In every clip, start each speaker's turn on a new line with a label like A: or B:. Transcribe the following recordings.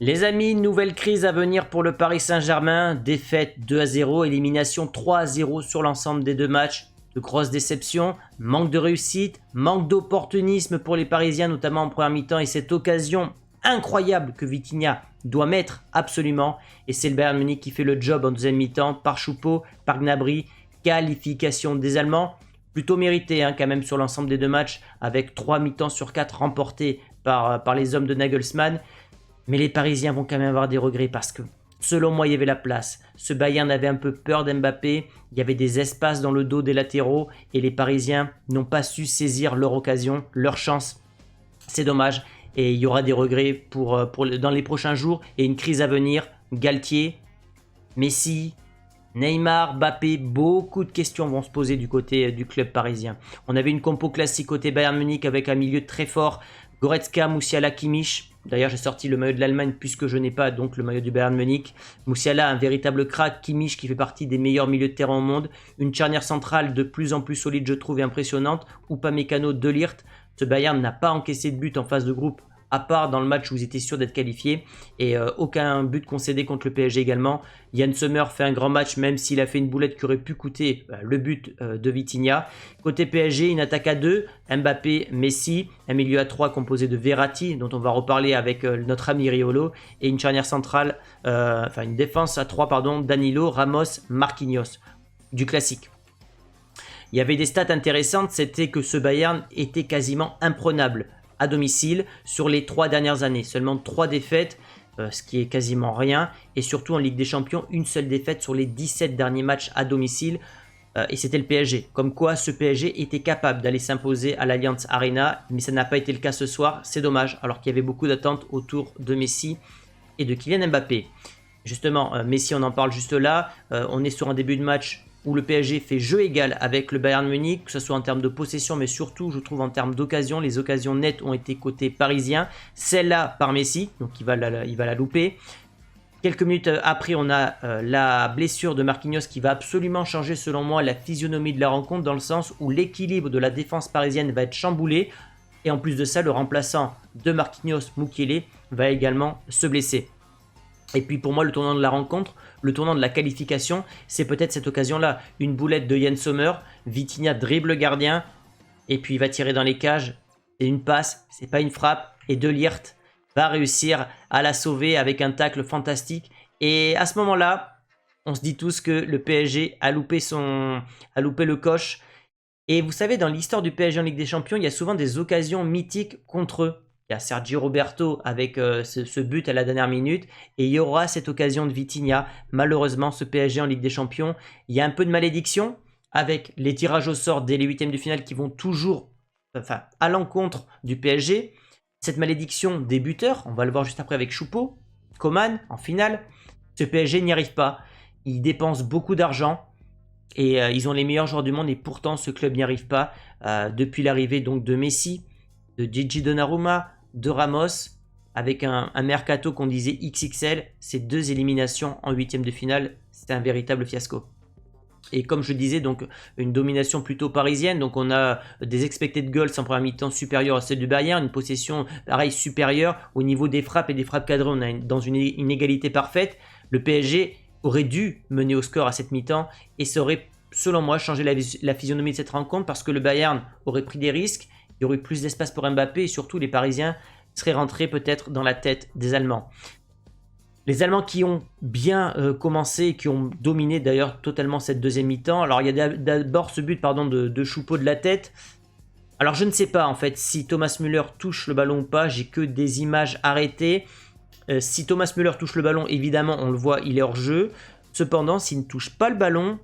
A: Les amis, nouvelle crise à venir pour le Paris Saint-Germain. Défaite 2-0, élimination 3-0 sur l'ensemble des deux matchs. De grosses déceptions, manque de réussite, manque d'opportunisme pour les Parisiens, notamment en première mi-temps. Et cette occasion incroyable que Vitinha doit mettre absolument. Et c'est le Bayern Munich qui fait le job en deuxième mi-temps par Choupo, par Gnabry. Qualification des Allemands. Plutôt mérité quand même sur l'ensemble des deux matchs, avec 3 mi-temps sur 4 remportés par les hommes de Nagelsmann. Mais les Parisiens vont quand même avoir des regrets parce que, selon moi, il y avait la place. Ce Bayern avait un peu peur d'Mbappé, il y avait des espaces dans le dos des latéraux et les Parisiens n'ont pas su saisir leur occasion, leur chance. C'est dommage et il y aura des regrets dans les prochains jours et une crise à venir. Galtier, Messi, Neymar, Mbappé, beaucoup de questions vont se poser du côté du club parisien. On avait une compo classique côté Bayern Munich avec un milieu très fort, Goretzka, Musiala, Kimmich. D'ailleurs, j'ai sorti le maillot de l'Allemagne puisque je n'ai pas donc le maillot du Bayern Munich. Musiala, un véritable crack. Kimmich qui fait partie des meilleurs milieux de terrain au monde. Une charnière centrale de plus en plus solide, je trouve, et impressionnante. Upamecano, De Ligt. Ce Bayern n'a pas encaissé de but en phase de groupe, à part dans le match où ils étaient sûrs d'être qualifiés. Et aucun but concédé contre le PSG également. Yann Sommer fait un grand match, même s'il a fait une boulette qui aurait pu coûter le but de Vitinha. Côté PSG, une attaque à 2, Mbappé, Messi, un milieu à 3 composé de Verratti, dont on va reparler avec notre ami Riolo, et une charnière centrale, une défense à 3, Danilo, Ramos, Marquinhos, du classique. Il y avait des stats intéressantes, c'était que ce Bayern était quasiment imprenable à domicile sur les 3 dernières années. Seulement 3 défaites, ce qui est quasiment rien. Et surtout en Ligue des Champions, une seule défaite sur les 17 derniers matchs à domicile. Et c'était le PSG. Comme quoi ce PSG était capable d'aller s'imposer à l'Allianz Arena. Mais ça n'a pas été le cas ce soir. C'est dommage. Alors qu'il y avait beaucoup d'attentes autour de Messi et de Kylian Mbappé. Justement, Messi, on en parle juste là. On est sur un début de match où le PSG fait jeu égal avec le Bayern Munich, que ce soit en termes de possession, mais surtout, je trouve, en termes d'occasion. Les occasions nettes ont été côté parisien. Celle-là par Messi, donc il va la louper. Quelques minutes après, on a la blessure de Marquinhos qui va absolument changer, selon moi, la physionomie de la rencontre, dans le sens où l'équilibre de la défense parisienne va être chamboulé. Et en plus de ça, le remplaçant de Marquinhos, Mukiele, va également se blesser. Et puis pour moi, le tournant de la rencontre, le tournant de la qualification, c'est peut-être cette occasion-là. Une boulette de Yann Sommer, Vitinha dribble le gardien, et puis il va tirer dans les cages. C'est une passe, c'est pas une frappe, et De Ligt va réussir à la sauver avec un tacle fantastique. Et à ce moment-là, on se dit tous que le PSG a loupé le coche. Et vous savez, dans l'histoire du PSG en Ligue des Champions, il y a souvent des occasions mythiques contre eux. Il y a Sergio Roberto avec ce but à la dernière minute. Et il y aura cette occasion de Vitinha. Malheureusement, ce PSG en Ligue des Champions, il y a un peu de malédiction avec les tirages au sort dès les huitièmes de finale qui vont toujours à l'encontre du PSG. Cette malédiction des buteurs, on va le voir juste après avec Choupo, Coman en finale. Ce PSG n'y arrive pas. Ils dépensent beaucoup d'argent. Et ils ont les meilleurs joueurs du monde. Et pourtant, ce club n'y arrive pas. Depuis l'arrivée donc de Messi, de Gigi Donnarumma, de Ramos, avec un mercato qu'on disait XXL, ces 2 éliminations en huitième de finale, c'était un véritable fiasco. Et comme je disais, donc une domination plutôt parisienne, donc on a des expected goals en première mi-temps supérieurs à celle du Bayern, une possession pareil supérieure au niveau des frappes et des frappes cadrées, on a dans une égalité parfaite. Le PSG aurait dû mener au score à cette mi-temps et ça aurait, selon moi, changé la physionomie de cette rencontre parce que le Bayern aurait pris des risques. Il y aurait eu plus d'espace pour Mbappé et surtout les Parisiens seraient rentrés peut-être dans la tête des Allemands. Les Allemands qui ont bien commencé et qui ont dominé d'ailleurs totalement cette deuxième mi-temps. Alors il y a d'abord ce but de Choupo de la tête. Alors je ne sais pas en fait si Thomas Müller touche le ballon ou pas. J'ai que des images arrêtées. Si Thomas Müller touche le ballon, évidemment on le voit, il est hors jeu. Cependant, s'il ne touche pas le ballon,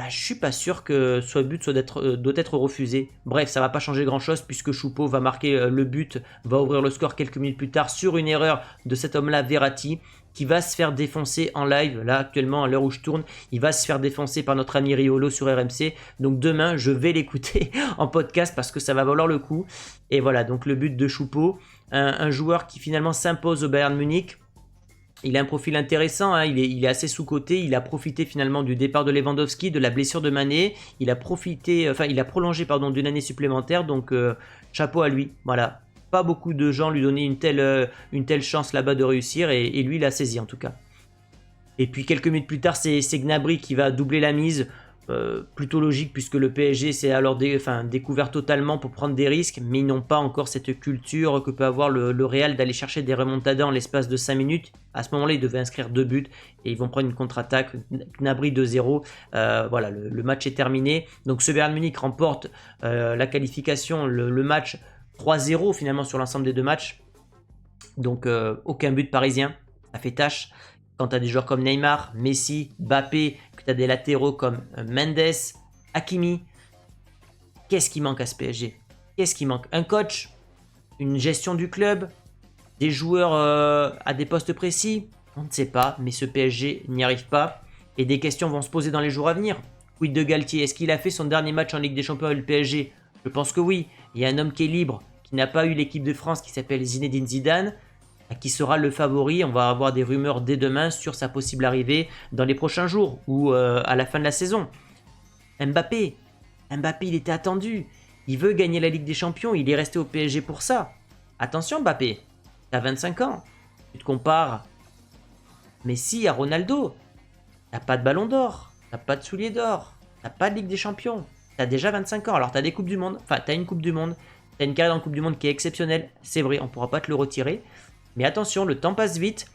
A: je suis pas sûr que ce but doit être refusé. Bref, ça va pas changer grand chose puisque Choupo va marquer le but, va ouvrir le score quelques minutes plus tard sur une erreur de cet homme-là, Verratti, qui va se faire défoncer en live. Là, actuellement, à l'heure où je tourne, il va se faire défoncer par notre ami Riolo sur RMC. Donc demain, je vais l'écouter en podcast parce que ça va valoir le coup. Et voilà, donc le but de Choupo, un joueur qui finalement s'impose au Bayern Munich. Il a un profil intéressant, il est assez sous-coté, il a profité finalement du départ de Lewandowski, de la blessure de Mané, il a prolongé d'une année supplémentaire, donc chapeau à lui, voilà. pas beaucoup de gens lui donner une telle chance là-bas de réussir, et lui, il a saisi en tout cas. Et puis quelques minutes plus tard, c'est Gnabry qui va doubler la mise. Plutôt logique puisque le PSG s'est alors découvert totalement pour prendre des risques, mais ils n'ont pas encore cette culture que peut avoir le Real d'aller chercher des remontadas en l'espace de 5 minutes. À ce moment-là, ils devaient inscrire 2 buts et ils vont prendre une contre-attaque. Gnabry 2-0. Voilà, le match est terminé. Donc ce Bayern Munich remporte la qualification, le match 3-0 finalement sur l'ensemble des 2 matchs. Donc aucun but parisien, ça fait tâche. Quand tu as des joueurs comme Neymar, Messi, Mbappé, que tu as des latéraux comme Mendes, Hakimi, qu'est-ce qui manque à ce PSG? Qu'est-ce qui manque? Un coach? Une gestion du club? Des joueurs à des postes précis? On ne sait pas, mais ce PSG n'y arrive pas. Et des questions vont se poser dans les jours à venir. Quid de Galtier? Est-ce qu'il a fait son dernier match en Ligue des Champions avec le PSG? Je pense que oui. Il y a un homme qui est libre, qui n'a pas eu l'équipe de France, qui s'appelle Zinedine Zidane, qui sera le favori. On va avoir des rumeurs dès demain sur sa possible arrivée dans les prochains jours ou à la fin de la saison. Mbappé, il était attendu. Il veut gagner la Ligue des Champions. Il est resté au PSG pour ça. Attention Mbappé, t'as 25 ans. Tu te compares Messi à Ronaldo. T'as pas de ballon d'or. T'as pas de souliers d'or. T'as pas de Ligue des Champions. T'as déjà 25 ans. Alors t'as des Coupes du Monde. Enfin, t'as une Coupe du Monde. T'as une carrière en Coupe du Monde qui est exceptionnelle. C'est vrai, on pourra pas te le retirer. Mais attention, le temps passe vite,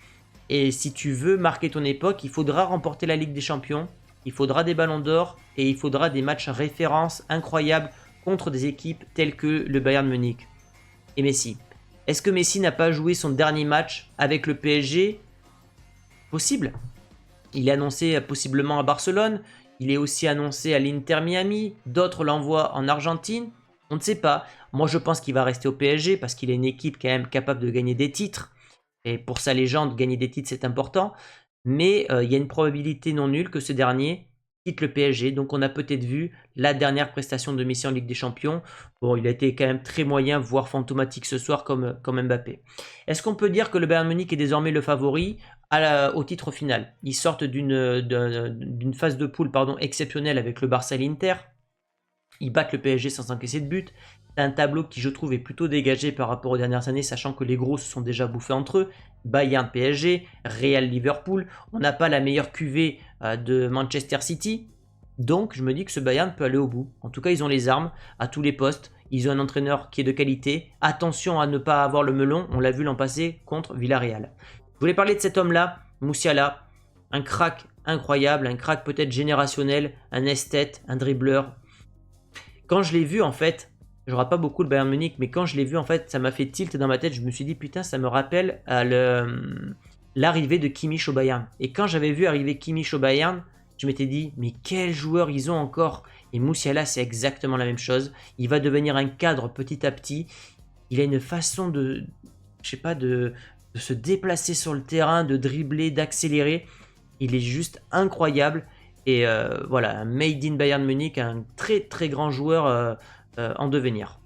A: et si tu veux marquer ton époque, il faudra remporter la Ligue des Champions, il faudra des ballons d'or, et il faudra des matchs références incroyables contre des équipes telles que le Bayern Munich. Et Messi. Est-ce que Messi n'a pas joué son dernier match avec le PSG? Possible. Il est annoncé possiblement à Barcelone, il est aussi annoncé à l'Inter Miami, d'autres l'envoient en Argentine. On ne sait pas. Moi, je pense qu'il va rester au PSG parce qu'il est une équipe quand même capable de gagner des titres. Et pour sa légende, gagner des titres, c'est important. Mais il y a une probabilité non nulle que ce dernier quitte le PSG. Donc, on a peut-être vu la dernière prestation de Messi en Ligue des Champions. Bon, il a été quand même très moyen, voire fantomatique ce soir comme Mbappé. Est-ce qu'on peut dire que le Bayern Munich est désormais le favori au titre final? Ils sortent d'une phase de poule exceptionnelle avec le Barça et l'Inter. Ils battent le PSG sans encaisser de but. C'est un tableau qui, je trouve, est plutôt dégagé par rapport aux dernières années, sachant que les gros se sont déjà bouffés entre eux. Bayern PSG, Real Liverpool. On n'a pas la meilleure cuvée de Manchester City. Donc, je me dis que ce Bayern peut aller au bout. En tout cas, ils ont les armes à tous les postes. Ils ont un entraîneur qui est de qualité. Attention à ne pas avoir le melon. On l'a vu l'an passé contre Villarreal. Je voulais parler de cet homme-là, Musiala. Un crack incroyable, un crack peut-être générationnel, un esthète, un dribbleur. Quand je l'ai vu, en fait, je ne regarde pas beaucoup le Bayern Munich, mais quand je l'ai vu, en fait, ça m'a fait tilt dans ma tête. Je me suis dit, putain, ça me rappelle l'arrivée de Kimmich au Bayern. Et quand j'avais vu arriver Kimmich au Bayern, je m'étais dit, mais quels joueurs ils ont encore? Et Musiala, c'est exactement la même chose. Il va devenir un cadre petit à petit. Il a une façon de se déplacer sur le terrain, de dribbler, d'accélérer. Il est juste incroyable. Et voilà, un made in Bayern Munich, un très très grand joueur en devenir.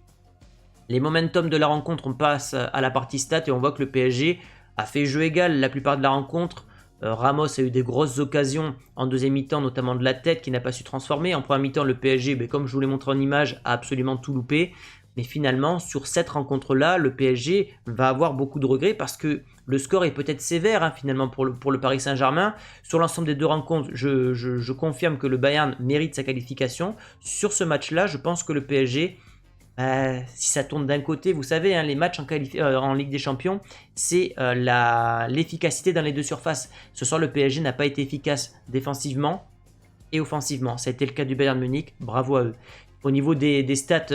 A: Les momentum de la rencontre, on passe à la partie stats et on voit que le PSG a fait jeu égal la plupart de la rencontre. Ramos a eu des grosses occasions en deuxième mi-temps, notamment de la tête qui n'a pas su transformer. En première mi-temps, le PSG, comme je vous l'ai montré en image, a absolument tout loupé. Mais finalement, sur cette rencontre-là, le PSG va avoir beaucoup de regrets parce que le score est peut-être sévère finalement pour le Paris Saint-Germain. Sur l'ensemble des 2 rencontres, je confirme que le Bayern mérite sa qualification. Sur ce match-là, je pense que le PSG, si ça tourne d'un côté, vous savez, les matchs en Ligue des Champions, c'est l'efficacité dans les 2 surfaces. Ce soir, le PSG n'a pas été efficace défensivement et offensivement. Ça a été le cas du Bayern Munich, bravo à eux. Au niveau des stats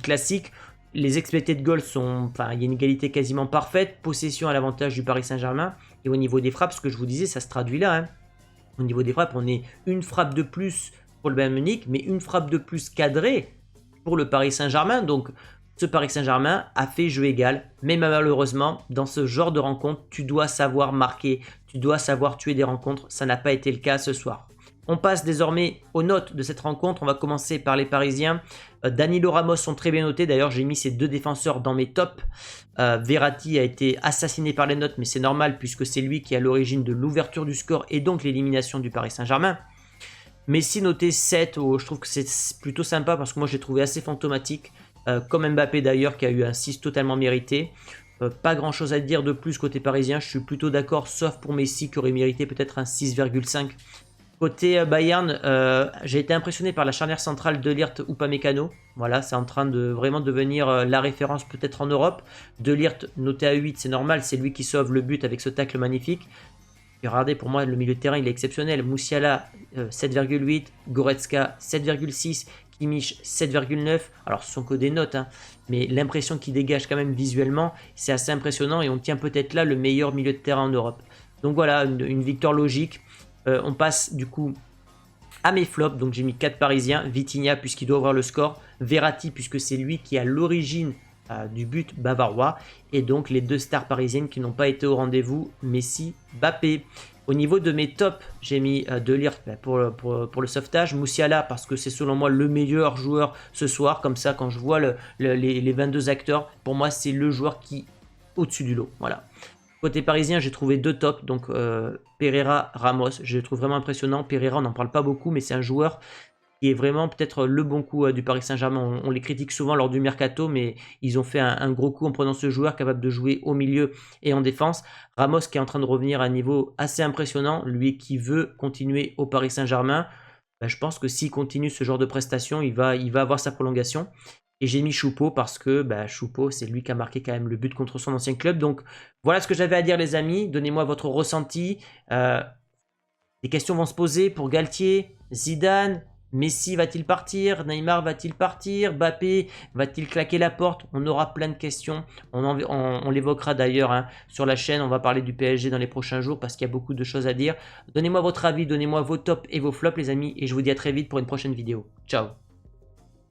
A: classiques, les expected goals il y a une égalité quasiment parfaite, possession à l'avantage du Paris Saint-Germain. Et au niveau des frappes, ce que je vous disais, ça se traduit là. Au niveau des frappes, on est une frappe de plus pour le Bayern Munich, mais une frappe de plus cadrée pour le Paris Saint-Germain. Donc, ce Paris Saint-Germain a fait jeu égal. Mais malheureusement, dans ce genre de rencontre, tu dois savoir marquer, tu dois savoir tuer des rencontres. Ça n'a pas été le cas ce soir. On passe désormais aux notes de cette rencontre. On va commencer par les Parisiens. Danilo Ramos sont très bien notés. D'ailleurs, j'ai mis ces 2 défenseurs dans mes tops. Verratti a été assassiné par les notes, mais c'est normal puisque c'est lui qui est à l'origine de l'ouverture du score et donc l'élimination du Paris Saint-Germain. Messi noté 7. Je trouve que c'est plutôt sympa parce que moi, je l'ai trouvé assez fantomatique. comme Mbappé d'ailleurs qui a eu un 6 totalement mérité. Pas grand chose à dire de plus côté parisien, je suis plutôt d'accord, sauf pour Messi qui aurait mérité peut-être un 6,5. Côté Bayern, j'ai été impressionné par la charnière centrale de Ligt Upamecano. Voilà, c'est en train de vraiment devenir la référence peut-être en Europe. De Ligt noté à 8, c'est normal, c'est lui qui sauve le but avec ce tacle magnifique. Et regardez, pour moi, le milieu de terrain, il est exceptionnel. Musiala, 7,8. Goretzka, 7,6. Kimmich, 7,9. Alors, ce sont que des notes, hein, mais l'impression qu'il dégage quand même visuellement, c'est assez impressionnant et on tient peut-être là le meilleur milieu de terrain en Europe. Donc voilà, une victoire logique. On passe du coup à mes flops. Donc j'ai mis 4 Parisiens. Vitinha, puisqu'il doit ouvrir le score. Verratti, puisque c'est lui qui est à l'origine du but bavarois. Et donc les 2 stars parisiennes qui n'ont pas été au rendez-vous, Messi, Mbappé. Au niveau de mes tops, j'ai mis De Ligt pour le sauvetage. Musiala, parce que c'est selon moi le meilleur joueur ce soir. Comme ça, quand je vois les 22 acteurs, pour moi, c'est le joueur qui est au-dessus du lot. Voilà. Côté parisien, j'ai trouvé 2 tops. Donc Pereira, Ramos, je le trouve vraiment impressionnant. Pereira, on n'en parle pas beaucoup, mais c'est un joueur qui est vraiment peut-être le bon coup du Paris Saint-Germain. On les critique souvent lors du mercato, mais ils ont fait un gros coup en prenant ce joueur capable de jouer au milieu et en défense. Ramos qui est en train de revenir à un niveau assez impressionnant, lui qui veut continuer au Paris Saint-Germain. Je pense que s'il continue ce genre de prestation, il va avoir sa prolongation. Et j'ai mis Choupo parce que Choupo, c'est lui qui a marqué quand même le but contre son ancien club. Donc voilà ce que j'avais à dire les amis. Donnez-moi votre ressenti. Des questions vont se poser pour Galtier, Zidane. Messi va-t-il partir? Neymar va-t-il partir? Mbappé va-t-il claquer la porte? On aura plein de questions. On l'évoquera d'ailleurs sur la chaîne. On va parler du PSG dans les prochains jours parce qu'il y a beaucoup de choses à dire. Donnez-moi votre avis, donnez-moi vos tops et vos flops les amis. Et je vous dis à très vite pour une prochaine vidéo. Ciao!